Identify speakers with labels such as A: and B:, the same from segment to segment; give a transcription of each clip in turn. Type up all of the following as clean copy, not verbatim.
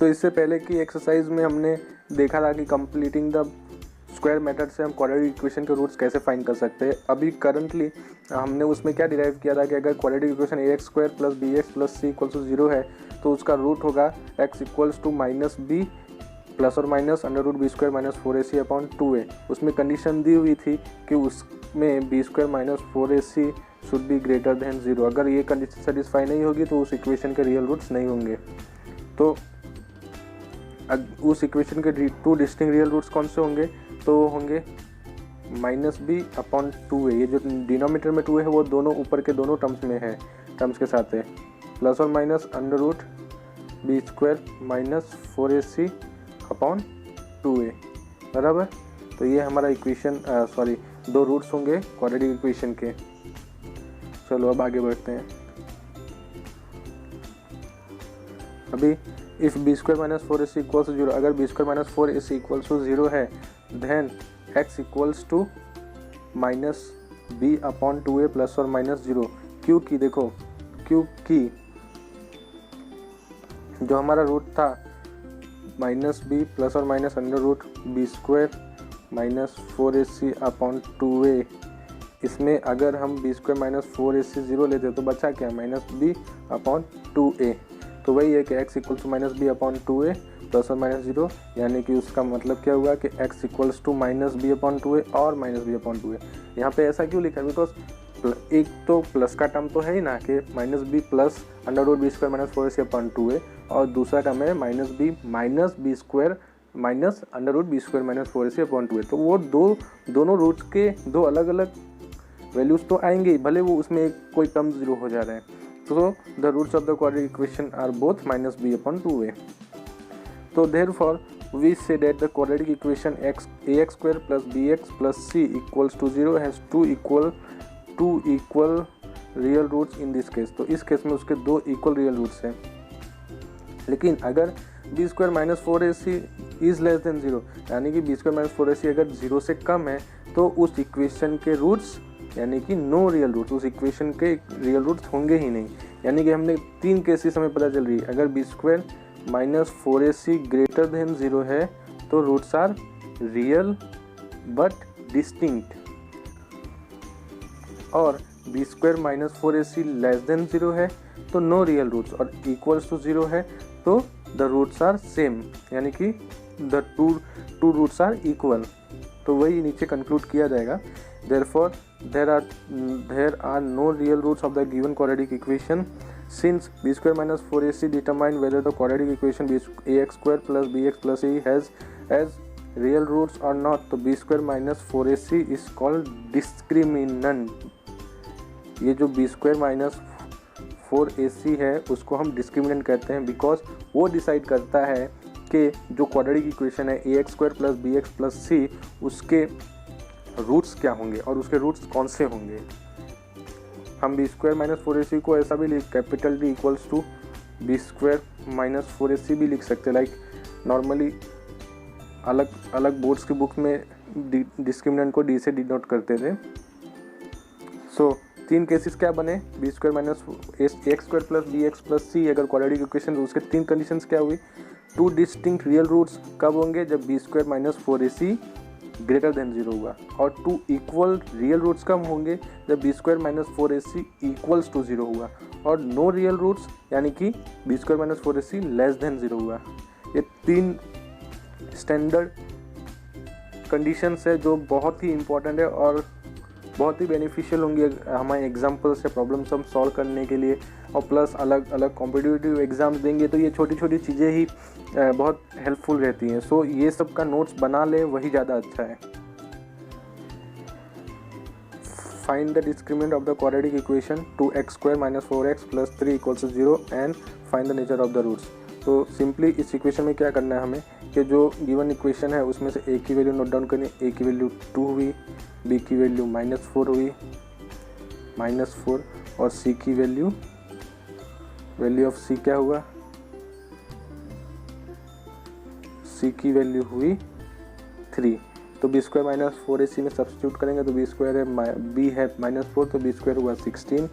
A: तो इससे पहले की एक्सरसाइज में हमने देखा था कि कंप्लीटिंग द स्क्वायर मेथड से हम क्वाड्रेटिक इक्वेशन के रूट्स कैसे फाइंड कर सकते हैं। अभी करंटली हमने उसमें क्या डिराइव किया था कि अगर quadratic equation ax square plus bx plus c equal to 0 है तो उसका रूट होगा x equals to minus B plus और minus under root B square minus 4ac upon 2a। उसमें कंडीशन दी हुई थी कि उसमें B square minus 4ac should be greater than 0। अगर ये कंडीशन सेटिस्फाई नहीं होगी तो उस इक्वेशन के रियल रूट्स नहीं होंगे। तो उस इक्वेशन के 2 डिस्टिंक्ट रियल रूट्स कौन से होंगे, तो होंगे माइनस बी अपॉन 2a। ये जो डिनोमिनेटर में 2 है वो दोनों ऊपर के दोनों टर्म्स में है, टर्म्स के साथ है, प्लस और minus under root B square minus 4ac upon 2a, बराबर। तो ये हमारा इक्वेशन 2 रूट्स होंगे क्वाड्रेटिक इक्वेशन के। चलो अब आगे बढ़ते हैं। अभी if b square minus 4ac equals to 0, अगर b square minus 4ac equals to 0 है then x equals to minus b upon 2a plus और माइनस 0। क्योंकि देखो, क्योंकि जो हमारा रूट था माइनस बी प्लस और minus under root B square minus 4ac upon 2a, इसमें अगर हम बी स्क्वायर माइनस 4ac 0 लेते तो बचा क्या, माइनस बी अपॉन 2a। तो वही है कि x equals to minus b upon 2a plus और माइनस 0, यानी कि उसका मतलब क्या हुआ कि x equals to minus b upon 2a और माइनस बी अपॉन 2a। यहाँ पे ऐसा क्यों लिखा है, बिकॉज एक तो प्लस का टर्म तो है ही ना कि minus B plus under root B square minus 4ac upon 2a, और दूसरा टर्म है minus b square minus under root B square minus 4ac upon 2a। तो वो दोनों रूट्स के दो अलग अलग वैल्यूज़ तो आएंगे ही, भले वो उसमें कोई टर्म 0 हो जा रहे हैं। तो the roots of the quadratic equation are both minus b upon 2a। तो therefore we say that the quadratic equation ax square plus bx plus c equals to 0 has two equal real roots in this case। तो इस case में उसके 2 equal real roots हैं। लेकिन अगर b square minus 4ac is less than 0, यानी कि b square minus 4ac अगर 0 से कम है तो उस इक्वेशन के रूट्स यानी कि नो रियल रूट्स, उस इक्वेशन के रियल रूट्स होंगे ही नहीं। यानी कि हमने 3 केसेस हमें पता चल रही है। अगर b square minus 4ac greater than 0 है तो roots are real but distinct, और B square minus 4ac less than 0 है तो नो रियल रूट्स, और इक्वल्स टू 0 है तो द रूट्स आर सेम, यानी कि the two roots are equal. तो वही नीचे कंक्लूड किया जाएगा। Therefore there are no real roots of the given quadratic equation since b square minus 4ac determine whether the quadratic equation ax square plus bx plus c has as real roots or not। तो b square minus 4ac is called discriminant। ये जो b square minus 4ac है उसको हम discriminant कहते हैं, because वो decide करता है कि जो क्वाड्रेटिक इक्वेशन है ax square plus bx plus c उसके रूट्स क्या होंगे और उसके रूट्स कौन से होंगे। हम बी स्क्वायर माइनस 4ac को ऐसा भी capital D equals to b square minus 4ac भी लिख सकते हैं। लाइक नॉर्मली अलग अलग बोर्ड्स की बुक में डिस्क्रिमिनेंट को D से डिनोट करते थे। सो 3 केसेस क्या बने, B square minus X square plus B X plus C अगर क्वाड्रेटिक इक्वेशन, उसके 3 कंडीशंस क्या हुई, 2 डिस्टिंक्ट रियल रूट्स कब होंगे, जब b square minus 4ac greater than 0 हुआ, और 2 इक्वल रियल रूट्स कब होंगे, जब b square minus 4ac equals to 0 हुआ, और नो रियल रूट्स यानी कि b square minus 4ac less than 0 हुआ। ये 3 स्टैंडर्ड कंडीशंस है जो बहुत ही इंपॉर्टेंट है और बहुत ही बेनिफिशियल होंगी हमारे एग्जाम्पल से प्रॉब्लम्स हम सॉल्व करने के लिए, और प्लस अलग अलग कॉम्पिटिटिव एग्ज़ाम्स देंगे तो ये छोटी छोटी चीज़ें ही बहुत हेल्पफुल रहती हैं। सो ये सब का नोट्स बना ले, वही ज़्यादा अच्छा है। Find the discriminant of the quadratic equation 2x square minus 4x plus 3 equals to 0 and find the nature of the roots. तो सिंपली इस इक्वेशन में क्या करना है हमें कि जो गिवन इक्वेशन है उसमें से a की वैल्यू नोट डाउन करनी, a की वैल्यू 2 हुई, b की वैल्यू -4 हुई, -4, और c की वैल्यू ऑफ c क्या हुआ, c की वैल्यू हुई 3। तो बी स्क्वायर माइनस 4ac में सब्स्टिट्यूट करेंगे तो बी स्क्वायर है, b है -4 तो बी स्क्वायर हुआ 16,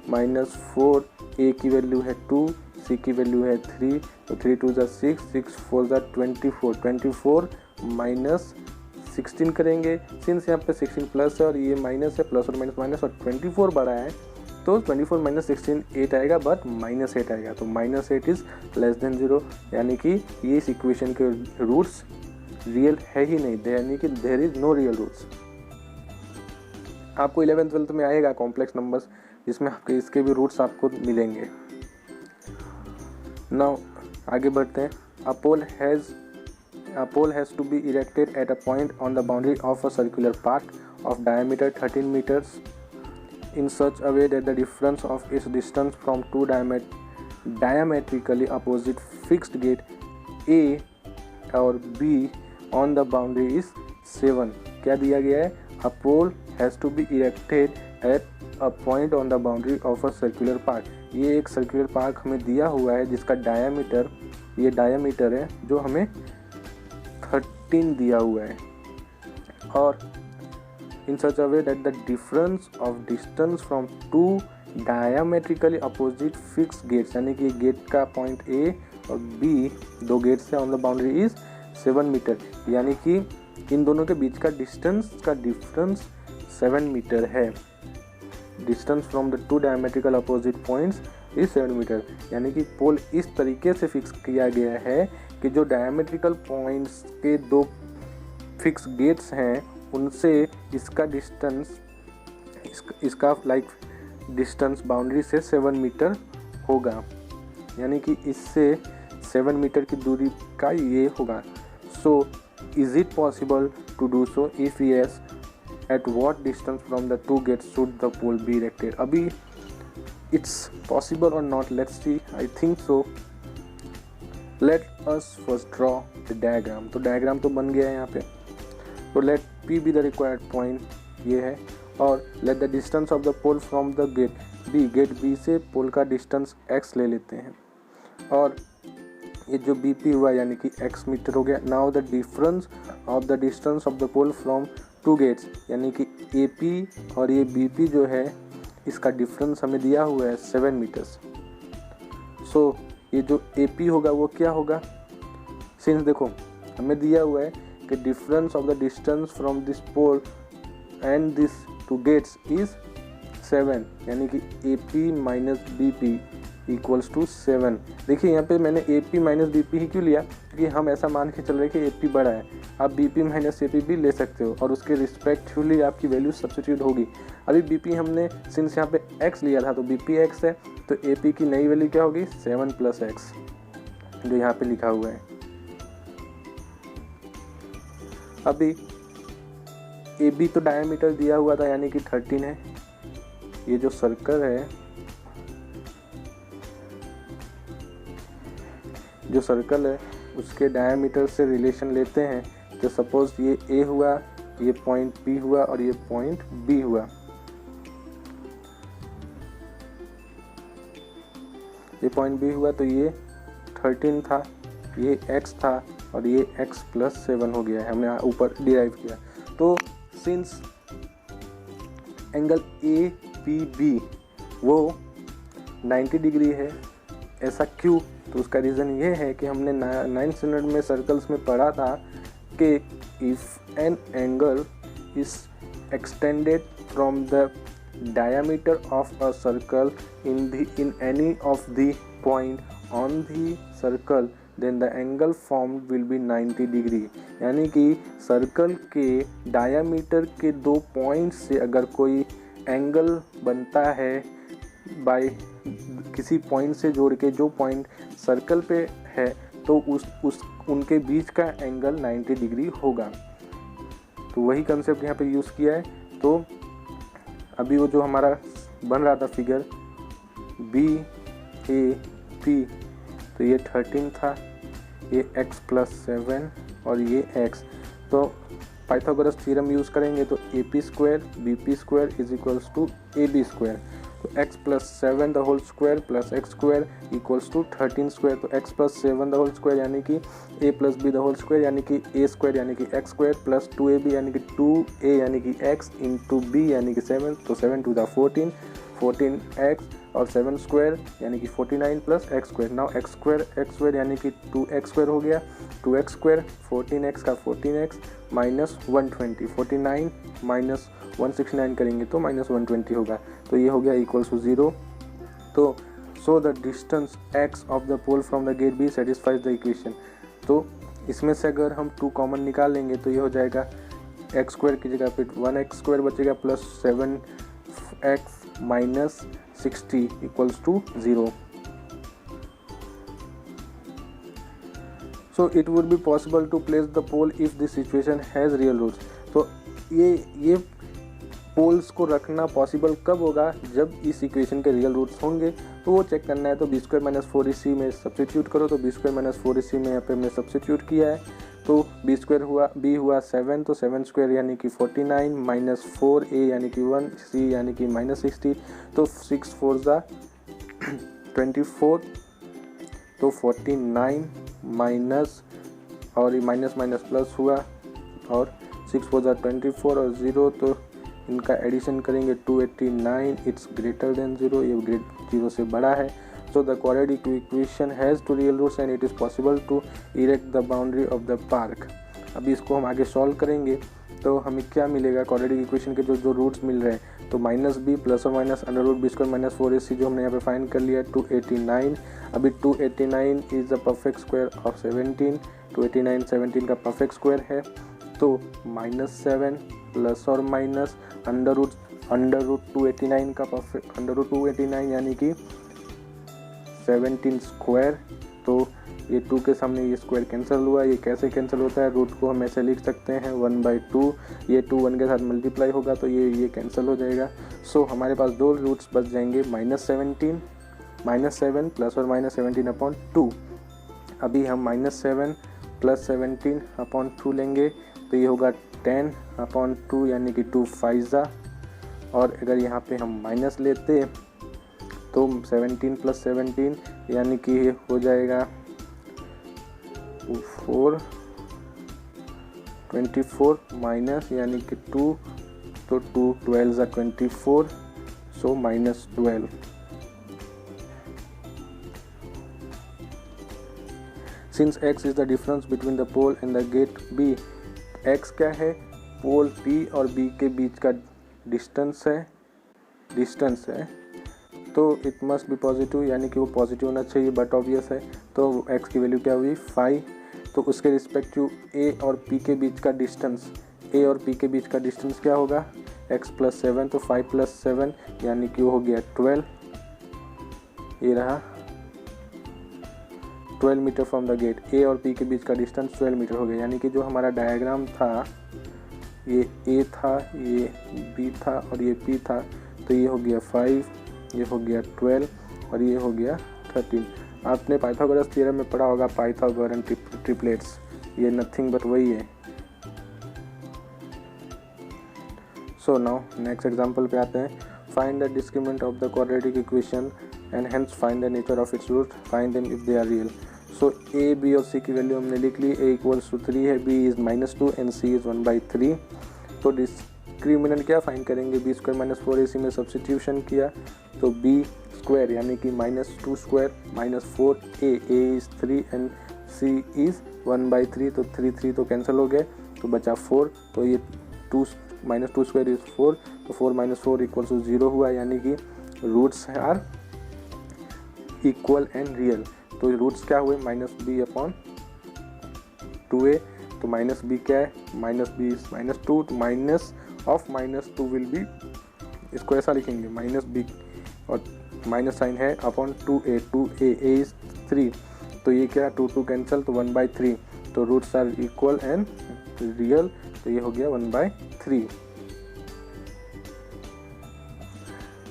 A: -4 a की वैल्यू है 2, सी की वैल्यू है 3, तो 3 2 ज़ा 6, 6 4 ज़ा 24, 24 माइनस 16 करेंगे। सिंस यहाँ पे 16 प्लस है और ये माइनस है, प्लस और माइनस और 24 बड़ा है, तो 24 माइनस 16 8 आएगा, बट -8 आएगा। तो -8 इज़ लेस देन 0, यानी कि ये इस इक्वेशन के रूट्स रियल है ही नहीं, यानी कि there is no real roots. आपको 11th 12th में आएगा कॉम्प्लेक्स नंबर्स, जिसमें आपके इसके भी रूट्स आपको मिलेंगे। नाउ आगे बढ़ते हैं। A pole has to be erected at a point on the boundary of a circular path of diameter 13 meters in such a way that the difference of its distance from two diametrically opposite fixed gate A और B on the boundary is 7। क्या दिया गया है? A pole has to be erected at a point on the boundary of a circular path। ये एक circular park हमें दिया हुआ है जिसका डायमीटर, ये डायमीटर है जो हमें 13 दिया हुआ है, और in such a way that the difference of distance from two diametrically opposite fix gates, यानी कि गेट का पॉइंट ए और बी, दो गेट्स है on the boundary is 7 metre, यानी कि इन दोनों के बीच का डिस्टेंस का डिफरेंस 7 मीटर है। Distance from the two diametrical opposite points is 7 metre, यानी कि पोल इस तरीके से फिक्स किया गया है कि जो डायमेट्रिकल पॉइंट्स के दो फिक्स गेट्स हैं उनसे इसका डिस्टेंस, इसका लाइक डिस्टेंस बाउंड्री से 7 मीटर होगा, यानी कि इससे 7 मीटर की दूरी का ये होगा। So is it possible to do so? If yes, at what distance from the two gates should the pole be erected? अभी it's possible or not, let's see. I think so. Let us first draw the diagram। तो diagram तो बन गया है यहाँ पे। तो let P be the required point, ये है, और let the distance of the pole from the gate B, gate B से पोल का डिस्टेंस x ले लेते हैं, और ये जो BP हुआ यानी कि x मीटर हो गया। Now the difference of the distance of the pole from two gates, यानी कि AP और ये BP जो है इसका डिफरेंस हमें दिया हुआ है 7 मीटर्स। सो ये जो AP होगा वो क्या होगा? सिंस देखो हमें दिया हुआ है कि difference of the distance from this pole and this two gates is 7, यानी कि AP minus BP equals to 7। देखिए यहाँ पे मैंने AP माइनस BP ही क्यों लिया, क्योंकि हम ऐसा मान के चल रहे कि AP बड़ा है। आप BP माइनस AP भी ले सकते हो और उसके रिस्पेक्टिवली आपकी वैल्यू सब्स्टिट्यूट होगी। अभी BP हमने सिंस यहाँ पे x लिया था तो BP x है, तो AP की नई वैल्यू क्या होगी? 7 प्लस x, जो यहाँ पे लिखा हुआ है। अभी AB तो डायमीटर दिया हुआ था यानी कि 13 है। ये जो सर्कल है, जो सर्कल है उसके डायमीटर से रिलेशन लेते हैं। तो सपोज ये A हुआ, ये पॉइंट B हुआ और ये पॉइंट B हुआ। ये पॉइंट B हुआ तो ये 13 था, ये x था और ये x प्लस 7 हो गया है, हमने ऊपर डिराइव किया। तो सिंस एंगल APB वो 90 डिग्री है, ऐसा क्यों? तो उसका रीज़न ये है कि हमने 9th स्टैंडर्ड में सर्कल्स में पढ़ा था कि if an angle is extended from the diameter of a circle in any of the point on the circle then the angle form will be 90 degree, यानी कि सर्कल के डायमीटर के दो पॉइंट से अगर कोई एंगल बनता है बाय किसी पॉइंट से जोड़ के, जो पॉइंट सर्कल पे है, तो उनके बीच का एंगल 90 डिग्री होगा। तो वही कंसेप्ट यहाँ पे यूज़ किया है। तो अभी वो जो हमारा बन रहा था फिगर BAP, तो ये 13 था, ये x प्लस 7 और ये x। तो पाइथागोरस थ्योरम यूज़ करेंगे तो AP square BP square is equals to AB square. तो x plus 7 the whole square plus x square equals to 13 square. तो x plus 7 the whole square यानी कि a plus b the whole square यानी कि a square यानी कि x square plus 2ab यानी कि 2a यानी कि x इंटू b यानी कि 7, तो 7 टू द 14 14x और 7 स्क्वायर यानी कि 49 plus x square. Now x square यानी कि 2x स्क्वायर हो गया, 2x स्क्वायर 14x का 14x माइनस 120, 49 माइनस 169 करेंगे तो माइनस 120 होगा, तो ये हो गया इक्वल्स टू 0। तो so the distance x of the pole from the gate be satisfies the equation. तो इसमें से अगर हम 2 कॉमन निकाल लेंगे तो ये हो जाएगा एक्स स्क्वायर की जगह पे 1x स्क्वायर बचेगा plus 7x minus 60 equals to 0। So it would be possible to place the pole if this situation has real roots. तो ये पोल्स को रखना पॉसिबल कब होगा, जब इस इक्वेशन के रियल रूट्स होंगे। तो वो चेक करना है, तो बी स्क्वायर माइनस 4ac में सब्सिट्यूट करो। तो बी स्क्वायर माइनस 4ac में यहाँ पे हमने सब्सिट्यूट किया है, तो बी स्क्वायर हुआ, बी हुआ 7, तो 7 स्क्वायर यानी कि 49 माइनस 4a यानी कि 1, c यानी कि माइनस 60, तो 6 4 ज़ा 24, तो 49 माइनस और माइनस माइनस प्लस हुआ और 6 4 ज़ा 24 और 0, तो इनका एडिशन करेंगे 289, इट्स ग्रेटर देन 0, ये 0 से बड़ा है। So the quadratic equation has 2 real roots and it is possible to erect the boundary of the park. अभी इसको हम आगे सॉल्व करेंगे तो हमें क्या मिलेगा, क्वाड्रेटिक इक्वेशन के जो रूट्स मिल रहे हैं, तो माइनस बी प्लस और minus under root B square minus 4ac जो हमने यहाँ पे फाइंड कर लिया 289। अभी 289 is the perfect square of 17, 289 17 का परफेक्ट स्क्वायर है, तो -7 प्लस और माइनस अंडर रूट 289 का परफेक्ट अंडर रूट 289 यानी कि 17 स्क्वायर। तो ये 2 के सामने ये स्क्वायर कैंसिल हुआ। ये कैसे कैंसिल होता है, रूट को हम ऐसे लिख सकते हैं 1/2, ये 2 1 के साथ मल्टीप्लाई होगा तो ये कैंसिल हो जाएगा। सो हमारे पास 2 रूट्स बच जाएंगे, -7 प्लस और माइनस 17 अपॉन 2। अभी हम -7 प्लस 17 अपॉन 2 लेंगे तो ये होगा 10 अपॉन 2 यानी कि 2 5 ज़ा, और अगर यहाँ पे हम माइनस लेते तो 17 प्लस 17 यानी कि हो जाएगा 24 माइनस यानी कि 2, तो 2 12 ज़ा 24, सो -12। Since x is the difference between the pole and the gate B, x क्या है, पोल P और B के बीच का डिस्टेंस है, तो इट मस्ट बी पॉजिटिव यानी कि वो पॉजिटिव होना चाहिए, बट ऑब्वियस है। तो x की वैल्यू क्या हुई 5, तो उसके रिस्पेक्टिव A और P के बीच का डिस्टेंस क्या होगा, x प्लस 7, तो 5 प्लस 7 यानी कि वो हो गया 12, ये रहा 12 metre from the gate. A और P के बीच का डिस्टेंस 12 मीटर हो गया, यानी कि जो हमारा डायग्राम था, ये A था, ये B था और ये P था, तो ये हो गया 5, ये हो गया 12 और ये हो गया 13। आपने पाइथागोरस थ्योरम में पढ़ा होगा पाइथागोरन ट्रिपलेट्स, ये नथिंग बट वही है। सो नाउ नेक्स्ट एग्जांपल पे आते हैं। Find the discriminant of the quadratic equation and hence find the nature of its root, find them if they are real. So A B और सी की value हमने लिख ली, a equals to 3 है, b is -2 and c is 1/3। तो discriminant क्या find करेंगे, B square minus 4ac में substitution किया तो b स्क्वायर यानी कि -2 square -4a, a is 3 and c is 1/3, तो 3 तो कैंसिल हो गए, तो बचा 4, तो ये -2 स्क्वायर इज़ 4, तो 4 - 4 इक्वल्स टू 0 हुआ, यानी कि roots are equal and real. तो रूट्स क्या हुए, -b अपॉन 2a, तो -b क्या है, -b इज -2, तो माइनस ऑफ -2 विल बी, इसको ऐसा लिखेंगे -b और माइनस साइन है अपॉन 2a, 2a इज 3, तो ये क्या 2 कैंसिल, तो 1/3, तो roots are equal and real, तो ये हो गया 1/3।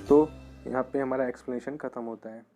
A: तो यहाँ पे हमारा एक्सप्लेनेशन खत्म होता है।